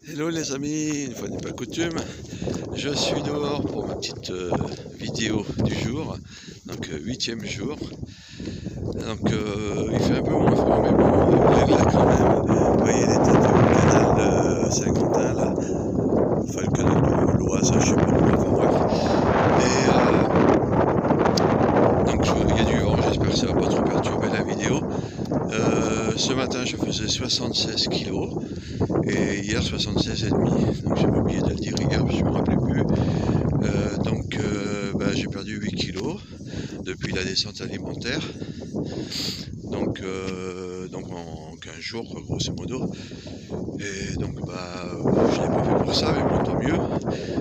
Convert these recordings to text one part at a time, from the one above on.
Hello les amis, une fois n'est pas coutume, je suis dehors pour ma petite vidéo du jour, donc 8e jour. Donc il fait un peu moins froid, mais bon, il est là quand même. Vous voyez les têtes du canal de Saint-Quentin là, enfin le canal de l'Oise, je sais pas quoi, enfin bref. Et donc il y a du vent, j'espère que ça va pas trop perturber la vidéo. Ce matin je faisais 76 kilos. Et hier 76,5, donc j'avais oublié de le dire hier, je ne me rappelais plus. J'ai perdu 8 kilos depuis la descente alimentaire. Donc en 15 jours, quoi, grosso modo. Et donc je l'ai pas fait pour ça, mais bon, tant mieux.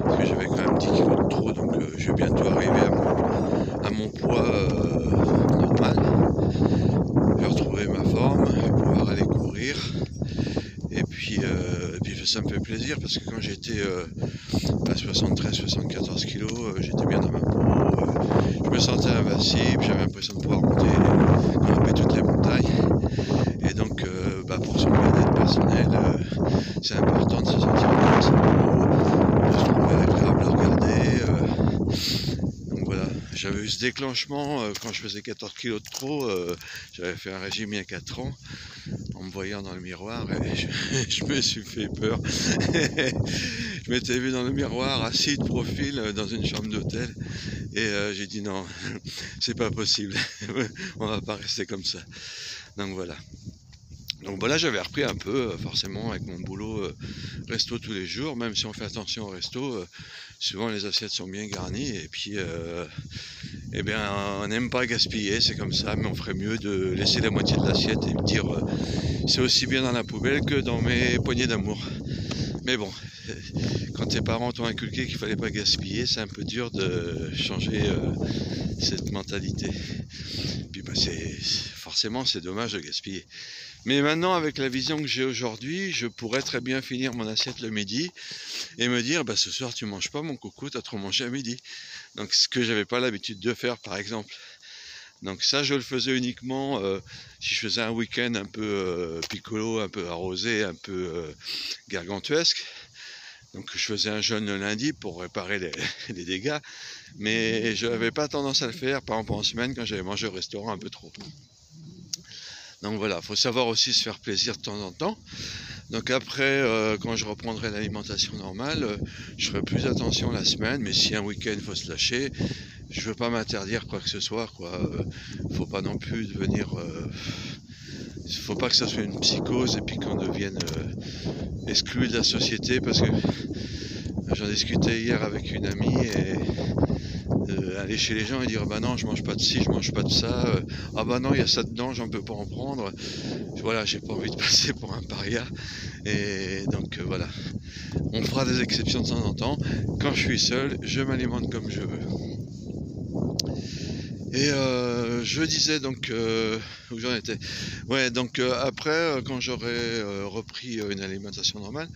Parce que j'avais quand même 10 kilos de trop, donc je vais bientôt arriver à mon poids normal. Je vais retrouver ma forme, je vais pouvoir aller courir. Et puis ça me fait plaisir parce que quand j'étais à 73-74 kg, j'étais bien dans ma peau, je me sentais invincible, j'avais l'impression de pouvoir grimper toutes les montagnes. Et donc pour son bien-être personnel, c'est important de se sentir bien dans sa peau, de se trouver agréable à regarder. Donc voilà, j'avais eu ce déclenchement quand je faisais 14 kg de trop, j'avais fait un régime il y a 4 ans. En me voyant dans le miroir, et je me suis fait peur. Je m'étais vu dans le miroir, assis de profil dans une chambre d'hôtel, et j'ai dit non, c'est pas possible, on va pas rester comme ça. Donc voilà. Donc voilà, j'avais repris un peu, forcément, avec mon boulot resto tous les jours, même si on fait attention au resto, souvent les assiettes sont bien garnies, et puis on n'aime pas gaspiller, c'est comme ça, mais on ferait mieux de laisser la moitié de l'assiette et me dire c'est aussi bien dans la poubelle que dans mes poignées d'amour. Mais bon, quand tes parents t'ont inculqué qu'il fallait pas gaspiller, c'est un peu dur de changer cette mentalité. Puis forcément c'est dommage de gaspiller. Mais maintenant, avec la vision que j'ai aujourd'hui, je pourrais très bien finir mon assiette le midi et me dire ce soir tu manges pas mon coucou, t'as trop mangé à midi. Donc ce que j'avais pas l'habitude de faire par exemple. Donc ça je le faisais uniquement si je faisais un week-end un peu piccolo, un peu arrosé, un peu gargantuesque. Donc je faisais un jeûne le lundi pour réparer les dégâts, mais je n'avais pas tendance à le faire par exemple en semaine quand j'avais mangé au restaurant un peu trop. Donc voilà, il faut savoir aussi se faire plaisir de temps en temps. Donc après, quand je reprendrai l'alimentation normale, je ferai plus attention la semaine, mais si un week-end il faut se lâcher, je veux pas m'interdire quoi que ce soit, quoi. Faut pas non plus devenir... faut pas que ça soit une psychose et puis qu'on devienne exclu de la société, parce que j'en discutais hier avec une amie et aller chez les gens et dire non je mange pas de ci, je mange pas de ça, non il y a ça dedans, j'en peux pas en prendre. Voilà, j'ai pas envie de passer pour un paria, et donc voilà, on fera des exceptions de temps en temps. Quand je suis seul, je m'alimente comme je veux. Et je disais donc où j'en étais. Ouais, donc après quand j'aurai repris une alimentation normale,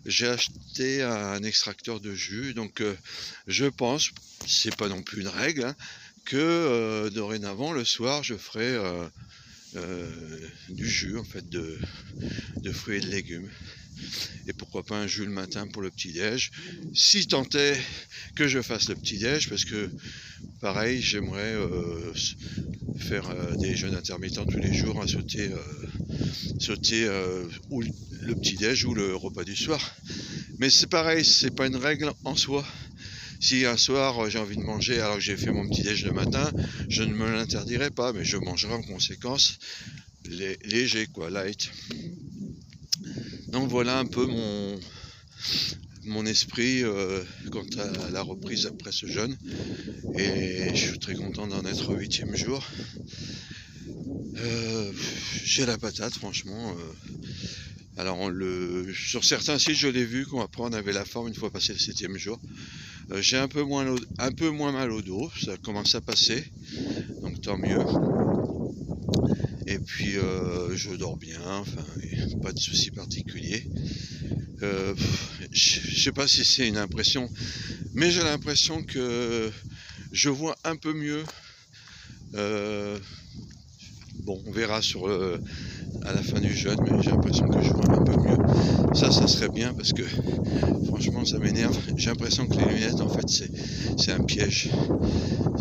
j'ai acheté un extracteur de jus. Donc je pense, c'est pas non plus une règle, hein, que dorénavant le soir je ferai du jus en fait de fruits et de légumes. Et pourquoi pas un jus le matin pour le petit-déj, si tant est que je fasse le petit-déj, parce que pareil, j'aimerais faire des jeûnes intermittents tous les jours, à sauter ou le petit-déj ou le repas du soir. Mais c'est pareil, c'est pas une règle en soi. Si un soir j'ai envie de manger alors que j'ai fait mon petit-déj le matin, je ne me l'interdirai pas, mais je mangerai en conséquence léger, quoi, light. Donc voilà un peu mon esprit quant à la reprise après ce jeûne, et je suis très content d'en être au 8e jour. J'ai la patate, franchement. Alors sur certains sites je l'ai vu qu'après on avait la forme une fois passé le 7e jour. J'ai un peu moins mal au dos, ça commence à passer, donc tant mieux. Et puis je dors bien, enfin pas de soucis particuliers. Je sais pas si c'est une impression, mais j'ai l'impression que je vois un peu mieux. Bon, on verra à la fin du jeûne, mais j'ai l'impression que je vois un peu mieux. Ça serait bien parce que franchement ça m'énerve. J'ai l'impression que les lunettes en fait c'est un piège.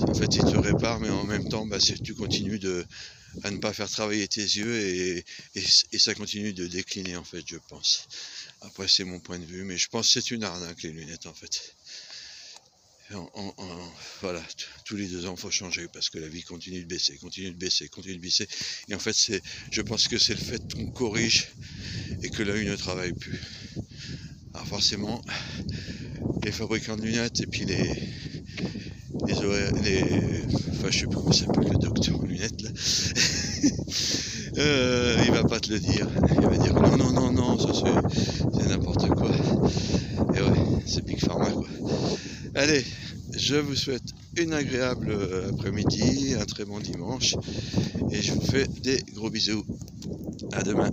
En fait ils te réparent mais en même temps tu continues à ne pas faire travailler tes yeux et ça continue de décliner en fait je pense. Après c'est mon point de vue mais je pense que c'est une arnaque les lunettes en fait. Voilà, tous les 2 ans, il faut changer parce que la vie continue de baisser, continue de baisser, continue de baisser. Et en fait, je pense que c'est le fait qu'on corrige et que l'œil ne travaille plus. Alors forcément, les fabricants de lunettes et puis enfin, je sais pas comment ça s'appelle, le docteur en lunettes là. Il va pas te le dire. Il va dire non, ça c'est n'importe quoi. Et ouais, c'est Big Pharma quoi. Allez, je vous souhaite une agréable après-midi, un très bon dimanche et je vous fais des gros bisous. À demain.